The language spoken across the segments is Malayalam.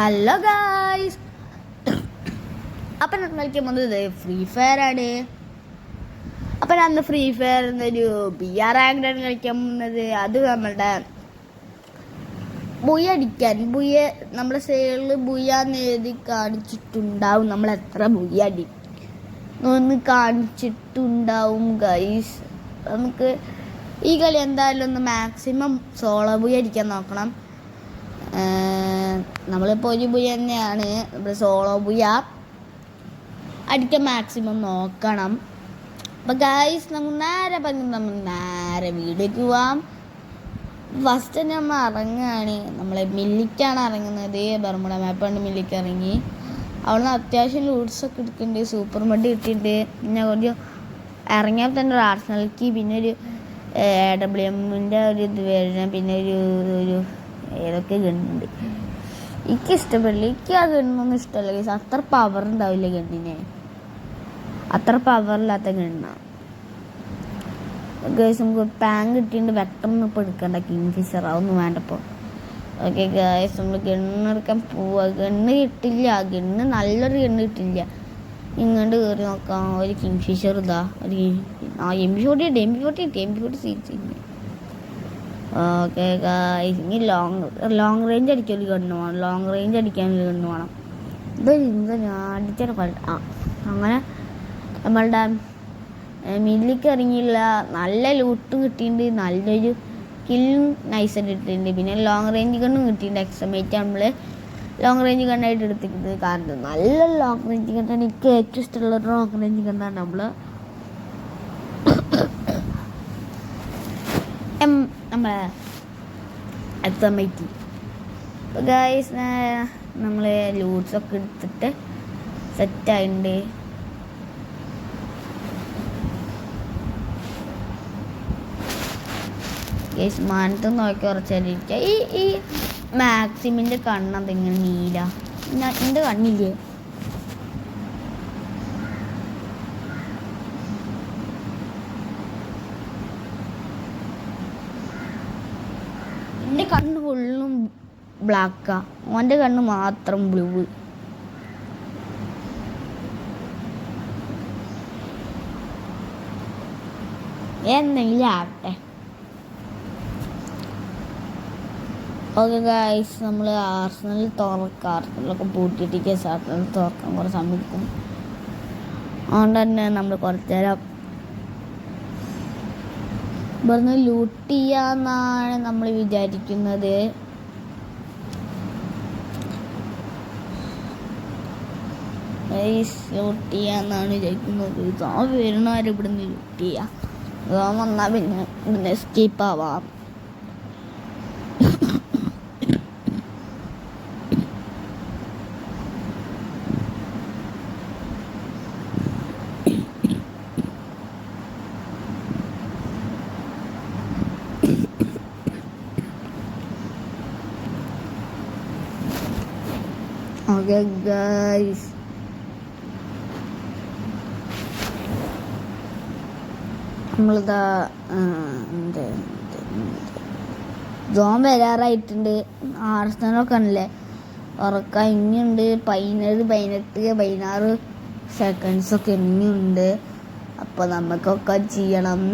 ഹലോ ഗായ്സ്, അപ്പം ഞാൻ കളിക്കാൻ വന്നത് ഫ്രീ ഫയർ ആണ്. അപ്പം ഞാൻ ഫ്രീ ഫയർ എന്നൊരു BR റാങ്കാണ് കളിക്കാൻ പോകുന്നത്. അത് നമ്മളുടെ ബുയ അടിക്കാൻ നമ്മുടെ സൈഡിൽ ബുയാന്ന് എഴുതി കാണിച്ചിട്ടുണ്ടാവും. നമ്മൾ എത്ര ബുയ ഒന്ന് കാണിച്ചിട്ടുണ്ടാവും ഗൈസ്. നമുക്ക് ഈ കളി എന്തായാലും ഒന്ന് മാക്സിമം സോളോ ബുയ അടിക്കാൻ നോക്കണം. നമ്മളിപ്പോൾ ഒരു ബുയ തന്നെയാണ്, നമ്മൾ സോളോ ബുയ അടിക്കാൻ മാക്സിമം നോക്കണം. അപ്പം ഗൈസ് നമ്മൾ നേരെ വീട്ടിലേക്ക് പോവാം. ഫസ്റ്റ് തന്നെ നമ്മൾ ഇറങ്ങുകയാണ്. നമ്മൾ മില്ലിക്കാണ് ഇറങ്ങുന്നത്. ബർമുഡ മാപ്പാണ്ട് മില്ലിക്ക് ഇറങ്ങി. അവിടെ അത്യാവശ്യം ലൂട്ട്സൊക്കെ എടുക്കുന്നുണ്ട്. സൂപ്പർ മഡ് കിട്ടിയിട്ടുണ്ട്. പിന്നെ ഒരു ഇറങ്ങിയപ്പോൾ തന്നെ ഒരു ആർസണൽക്ക്, പിന്നെ ഒരു AWMൻ്റെ ഒരു ഇത് വരുന്ന, പിന്നെ ഒരു ഏതൊക്കെ ഗണ്ണുണ്ട്. എനിക്ക് ഇഷ്ടപ്പെടില്ല. എനിക്ക് ആ ഗണ്ണൊന്നും ഇഷ്ടമല്ല ഗൈസ്. അത്ര പവർ ഉണ്ടാവില്ല ഗണ്ണിന്, അത്ര പവറില്ലാത്ത ഗണ്ണാണ് ഗൈസ്. നമുക്ക് പാൻ കിട്ടിയിട്ടുണ്ട്. വെക്ടറൊന്നും ഇപ്പോൾ എടുക്കണ്ട, കിങ്ഫിഷർ അതൊന്നും വേണ്ടപ്പോൾ. ഓക്കെ ഗൈസ്, നമ്മൾ ഗണ്ണെടുക്കാൻ പോവുക. ഗണ്ണ് കിട്ടില്ല, നല്ലൊരു ഗണ്ണ് കിട്ടില്ല. ഇങ്ങോട്ട് കയറി നോക്കാം. ഒരു കിങ്ഫിഷർ ഇതാ, ഒരു MP40 സീറ്റ്. ഓക്കെ ഗൈസ്, ഇനി ലോങ് റേഞ്ച് അടിക്കാൻ ഒരു ഗണ്ണ് വേണം. ലോങ് റേഞ്ച് അടിക്കാൻ ഒരു ഗണ്ണ് വേണം. അടിച്ചാൽ അങ്ങനെ നമ്മളുടെ മില്ലിക്ക് ഇറങ്ങിയില്ല. നല്ല ലൂട്ടും കിട്ടിയിട്ടുണ്ട്, നല്ലൊരു കില്ലും നൈസായിട്ട് ഇട്ടിട്ടുണ്ട്. പിന്നെ ലോങ് റേഞ്ച് ഗണ്ണും കിട്ടിയിട്ടുണ്ട്. എക്സമേറ്റ് നമ്മൾ ലോങ് റേഞ്ച് ഗണ്ണായിട്ട് എടുത്തിട്ടുണ്ട്. കാരണം നല്ല ലോങ് റേഞ്ച് ഗണ്ണാണ്. എനിക്ക് ഏറ്റവും ഇഷ്ടമുള്ള ലോങ് റേഞ്ച് ഗണ്ണാണ് നമ്മളെ എക്സമേറ്റ്. ഗൈസ്, നമ്മൾ ലൂട്ട്സൊക്കെ എടുത്തിട്ട് സെറ്റായിട്ടുണ്ട്. ഗൈസ്, മാനത്ത് നോക്കി കുറച്ചാലിരിക്കുക. ഈ മാക്സിമിൻ്റെ കണ്ണെന്തെങ്കിലും നീല, എൻ്റെ കണ്ണില്ലേ? എൻ്റെ കണ്ണ് ഫുള്ളും ബ്ലാക്കാ, ഓൻ്റെ കണ്ണ് മാത്രം ബ്ലൂ. എന്തെങ്കിലും ആവട്ടെ. ഓക്കെ ഗൈസ്, നമ്മൾ ആർസണൽ ആർസണലൊക്കെ പൂട്ടിയിട്ടേക്ക്. ആർസണൽ തുറക്കാൻ കുറേ സമയം എടുക്കും. അതുകൊണ്ട് തന്നെ നമ്മൾ കുറച്ച് നേരം ഇവിടുന്ന് ലൂട്ട് ചെയ്യാന്നാണ് നമ്മൾ വിചാരിക്കുന്നത്. ലൂട്ട് ചെയ്യാന്നാണ് വിചാരിക്കുന്നത്. വരുന്നവരെ ഇവിടുന്ന് ലൂട്ട് ചെയ്യാം. വന്നാൽ പിന്നെ എസ്കേപ്പ് ആവാം. ഓക്കെ ഗൈസ്, നമ്മളിതാ ജോൺ വരാറായിട്ടുണ്ട്. ആർസണലൊക്കെ ആണല്ലേ ഉറക്കം. ഇനിയുണ്ട് 16 സെക്കൻഡ്സൊക്കെ ഇനിയുണ്ട്. അപ്പോൾ നമുക്കൊക്കെ ചെയ്യണം.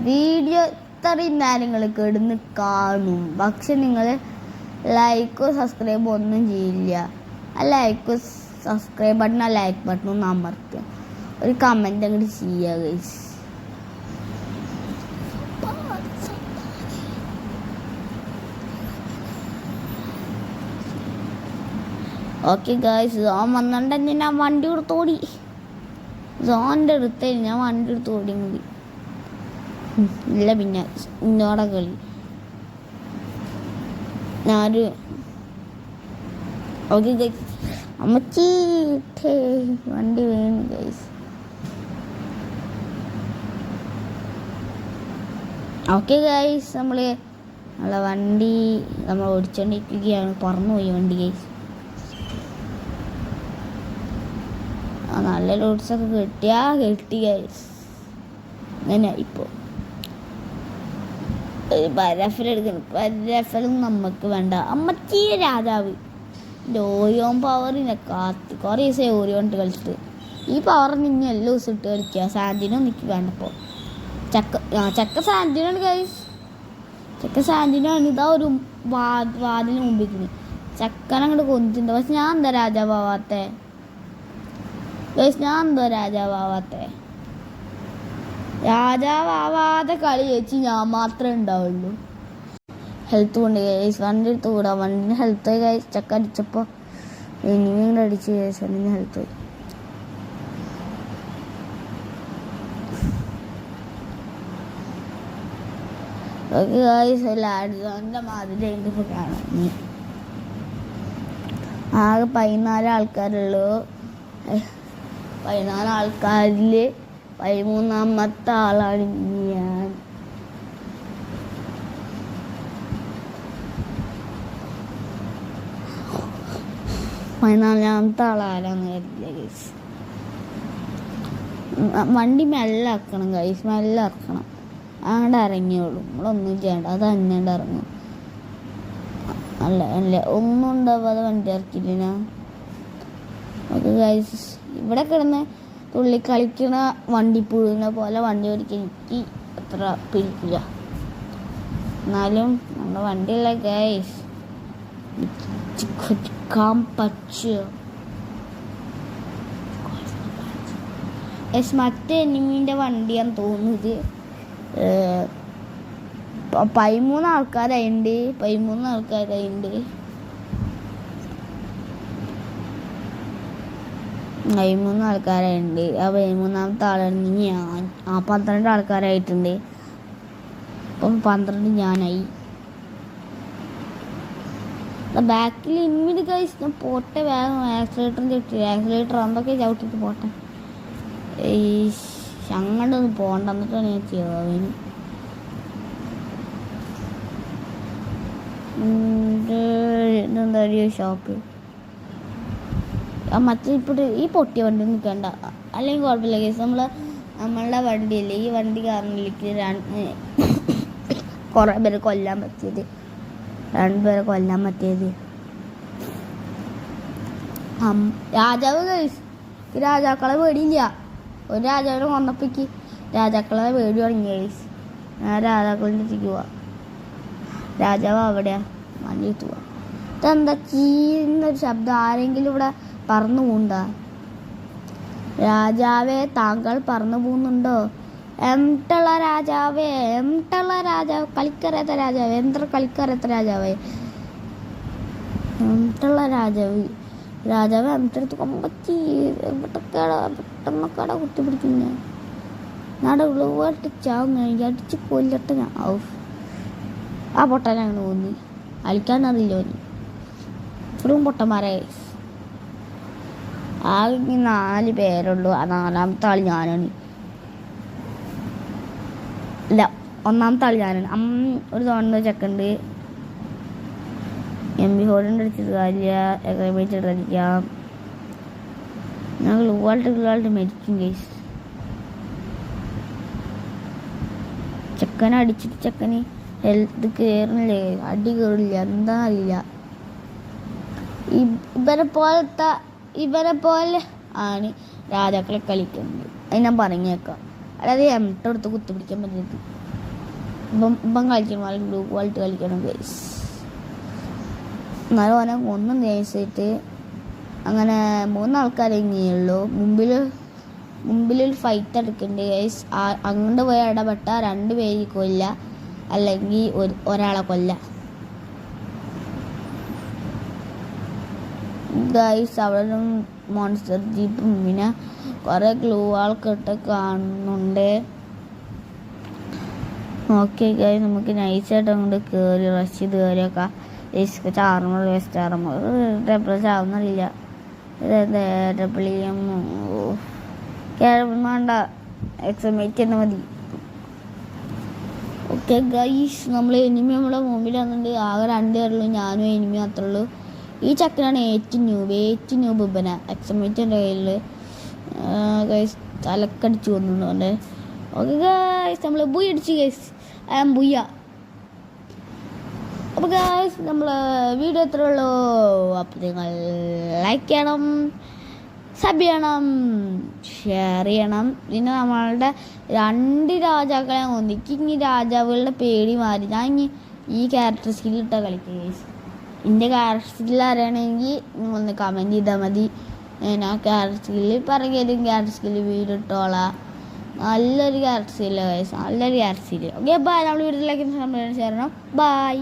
വീഡിയോ ഇത്രയും നേരങ്ങൾ കിടന്ന് കാണും, പക്ഷെ നിങ്ങൾ ലൈക്കോ സബ്സ്ക്രൈബോ ഒന്നും ചെയ്യില്ല. ആ ലൈക്കോ സബ്സ്ക്രൈബ് ബട്ടൺ, ആ ലൈക്ക് ബട്ടൺ ഒന്ന് അമർത്തുക, ഒരു കമൻറ്റ് അങ്ങോട്ട് ചെയ്യുക ഗൈസ്. ഓക്കെ ഗൈസ്, സോൺ വന്നിട്ടുണ്ടെങ്കിൽ ഞാൻ വണ്ടി എടുത്തോടി. സോണിൻ്റെ അടുത്ത് ഞാൻ വണ്ടി എടുത്തോടി മതി. ഇല്ല, പിന്നെ ഇന്നോടെ കളി ഞാനൊരു ഓക്കെ ഗൈസ്, അമ്മച്ചീ വണ്ടി വേണം ഗൈസ്. ഓക്കെ ഗൈസ്, നമ്മളെ വണ്ടി നമ്മൾ ഓടിച്ചോണ്ടിരിക്കുകയാണ്. പറന്നുപോയി വണ്ടി ഗൈസ്. നല്ല ലൂട്ട്സൊക്കെ കിട്ടി ഗൈസ്. അങ്ങനെ ഇപ്പോൾ റഫലെടുക്കണം. റഫലും നമുക്ക് വേണ്ട. അമ്മച്ചി രാജാവ് ഓരിയോൺ പവറിനെ കാത്ത് കുറേ ദിവസമായി ഓരിയോൺ ഇട്ട് കളിച്ചിട്ട്. ഈ പവർ നിന്നെ എല്ലാ ദിവസം ഇട്ട് കളിക്കുക. സാന്തിനോ എനിക്ക് വേണ്ടപ്പോൾ ചക്ക സാന്തിനാണ് ഗൈസ്. ചക്ക സാന്തിനാണ്. ഇതാ ഒരു വാതിന് മുമ്പിൽ ചക്കനങ്ങോട്ട് കൊന്നിട്ടുണ്ട്. പക്ഷെ ഞാൻ എന്താ രാജാവാവാത്തെ ഗൈസ്? ഞാൻ എന്താ രാജാവാവാത്തെ? രാജാവാവാതെ കളി ചേച്ചി ഞാൻ മാത്രമേ ഉണ്ടാവുള്ളൂ. ഹെൽത്ത് കൊണ്ട് ഗൈസ് വണ്ടി എടുത്ത് കൂടാ. വണ്ടിന് ഹെൽത്ത് പോയി ഗൈസ്. ചക്ക അടിച്ചപ്പോൾ ഇനിയും അടിച്ച് ഗൈസ് വണ്ടിന് ഹെൽത്ത് പോയി. ഓക്കെ ഗൈസ് ലാഡ്സോൻ്റെ മാതിരി എനിക്കിപ്പോൾ കാണാം. ആകെ 14 ആൾക്കാരുള്ളൂ. 14 ആൾക്കാരിൽ 13ാമത്തെ ആളാണ് ഞാൻ. പതിനാലാമത്തെ ആളാരാന്ന് കരുതില്ല ഗൈസ്. വണ്ടി മെല്ലെ ഇറക്കണം ഗൈസ്, മെല്ലെ ഇറക്കണം. അങ്ങോട്ട് ഇറങ്ങിയോളൂ. നമ്മളൊന്നും ചെയ്യണ്ട, അത് അന്നേണ്ട് ഇറങ്ങും. അല്ല ഒന്നും ഉണ്ടാവാതെ വണ്ടി ഇറക്കില്ല. ഓക്കെ ഗൈസ്, ഇവിടെ കിടന്ന് തുള്ളി കളിക്കണ വണ്ടിപ്പുഴുവിനെ പോലെ വണ്ടി ഓടിക്കാൻ എനിക്ക് അത്ര പിടിക്കില്ല. എന്നാലും നമ്മുടെ വണ്ടിയുള്ള ഗൈസ് മറ്റേ എനിമീൻ്റെ വണ്ടിയാന്ന് തോന്നുന്നത്. 13 ആൾക്കാരായിട്ടുണ്ട്. 13 ആൾക്കാരായിട്ടുണ്ട്. 13 ആൾക്കാരായിട്ടുണ്ട്. ആ 13ാമത്തെ ആളാണ് ഞാൻ. 12 ആൾക്കാരായിട്ടുണ്ട്. ഇപ്പം 12 ഞാനായി. ബാക്കിൽ ഇന്നിട്ട് കഴിച്ച് ഞാൻ പോട്ടെ. വേഗം ആക്സിലേറ്ററും ചവിട്ടി. ആക്സിലേറ്റർ എന്തൊക്കെ ചവിട്ടിട്ട് പോട്ടെ. അങ്ങോട്ടൊന്നും പോകണ്ട. എന്നിട്ടാണ് ഞാൻ ചെയ്യുക. ഇതെന്താ ഷോപ്പ്? മറ്റേ ഇപ്പോൾ ഈ പൊട്ടിയ വണ്ടി നിൽക്കണ്ട. അല്ലെങ്കിൽ കുഴപ്പമില്ല കേസ്. നമ്മളുടെ വണ്ടിയല്ലേ, ഈ വണ്ടി കാരണത്തിലേക്ക് കുറേ പേരെ കൊല്ലാൻ പറ്റിയത്. 2 പേരെ കൊല്ലാൻ പറ്റിയത്. രാജാവ് കേസ്. രാജാക്കളെ പേടിയില്ല. ഒരു രാജാവിനെ കൊന്നപ്പോഴേക്ക് രാജാക്കളെ പേടി തുടങ്ങി കേസ്. ഞാൻ രാജാക്കളുടെ അടുത്തേക്ക് പോവാം. രാജാവ് അവിടെയാ. വണ്ടി എടുത്ത് പോവാം. ഇതെന്താ ചീന്നൊരു ശബ്ദം? ആരെങ്കിലും ഇവിടെ പറന്നു പോണ്ടാ? രാജാവേ, താങ്കൾ പറന്നു പോകുന്നുണ്ടോ? എംട്ടുള്ള രാജാവേ, രാജാവ്, കളിക്കറിയാത്ത രാജാവ്, കളിക്കറിയാത്ത രാജാവേ, എംട്ടുള്ള രാജാവ് എംട്ടെടുത്ത് കൊമ്പത്തി പെട്ടെന്നൊക്കെടാ കുത്തി പിടിക്കുന്നേ. നടുവിട്ട് ചാവും. എനിക്ക് അടിച്ച് കൊല്ലട്ടെ ഞാൻ. ആ പൊട്ടൻ അങ്ങനെ തോന്നി. അലിക്കാനറിയില്ലോ നീ. ഇപ്പോഴും പൊട്ടന്മാരെ. ആകെ 4 പേരുള്ളൂ. ആ 4ാമത്തെ ആൾ ഞാനാണ്. ഇല്ല, 1ാമത്തെ ആൾ ഞാനാണ്. ഒരു തോന്നുന്ന ചെക്കുണ്ട്. MP40 അടിച്ചിട്ട് കാര്യമില്ല. വെച്ചിട്ട് അടിക്കാം. ഞാൻ ഗ്ലൂവാൾട്ട് മരിക്കും കേസ്. ചെക്കനെ അടിച്ചിട്ട് ചെക്കന് ഹെൽത്ത് കയറുന്നില്ലേ, അടി കയറില്ല. എന്താ അറിയില്ല. ഇവരെ പോലെ ആണ് രാജാക്കളെ കളിക്കുന്നത്. അത് ഞാൻ പറഞ്ഞേക്കാം. അതായത് എംട്ടെടുത്ത് കുത്തിപ്പിടിക്കാൻ പറ്റരുത്. ഇപ്പം കളിക്കണം, ബ്ലൂ വാൾട്ട് കളിക്കണം ഗൈസ്. എന്നാലും ഓനെ ഒന്നും നേഴ്സിട്ട് അങ്ങനെ 3 ആൾക്കാരെ ഇനിയുള്ളൂ. മുമ്പിലൊരു ഫൈറ്റ് എടുക്കുന്നുണ്ട് ഗൈസ്. അങ്ങോട്ട് പോയി ഇടപെട്ട 2 പേര് കൊല്ല, അല്ലെങ്കിൽ ഒരാളെ കൊല്ല ഗൈസ്. അവിടെ മോൺസ്റ്റർ ജീപ്പും പിന്നെ കുറേ ഗ്ലൂ ആൾക്കിട്ട് കാണുന്നുണ്ട്. ഓക്കെ ഗൈസ്, നമുക്ക് നൈസായിട്ട് അങ്ങോട്ട് കയറി റഷ് ചെയ്ത് കയറിയൊക്കെ. ആർമർ വേസ്റ്റ് ആർമർ ആവുന്നില്ല. വേണ്ട, എക്സമേറ്റ് തന്നെ മതി. ഓക്കെ ഗൈസ്, നമ്മൾ എനിമി നമ്മളെ മുമ്പിൽ വന്നിട്ടുണ്ട്. ആകെ 2 പേരുള്ളൂ, ഞാനും എനിമി മാത്രമേ ഉള്ളൂ. ഈ ചക്കനാണ് ഏറ്റവും ന്യൂബ് ഇപ്പന. എക്സമേറ്റിൻ്റെ കയ്യിൽ ഗൈസ് തലക്കടിച്ച് കൊന്നുണ്ട്. ഓക്കെ ഗൈസ്, നമ്മൾ ബുയ് അടിച്ച് ഗൈസ്. ബുയ്യ അപ്പോൾ ഗായ്സ് നമ്മൾ വീഡിയോ എത്ര ഉള്ളൂ. അപ്പോൾ നിങ്ങൾ ലൈക്ക് ചെയ്യണം, സബ് ചെയ്യണം, ഷെയർ ചെയ്യണം. പിന്നെ നമ്മളുടെ 2 രാജാക്കളെ ഒന്നിക്ക് ഇനി രാജാവുകളുടെ പേടി മാറി. ഞാൻ ഇനി ഈ ക്യാരക്ടർ സ്കില്ലിട്ട കളിക്കുക ഗൈസ്. എൻ്റെ ക്യാരക്ടർ സ്കില്ല് അറിയണമെങ്കിൽ നിങ്ങളൊന്ന് കമൻറ്റ് ചെയ്താൽ മതി. ഞാൻ ക്യാരക്ടർ സ്കില്ല് പറഞ്ഞാലും ക്യാരക്ടർ സ്കില്ല് വീഡിയോ ഇട്ടോളാം. നല്ലൊരു ക്യാരക്ടർ സ്കില്ല് ഗൈസ്, നല്ലൊരു ക്യാരക്ടർ സ്കില്ല്. Okay bye. നമ്മൾ വീട്ടിലേക്ക് ഷെയർ ചെയ്യണം. ബൈ.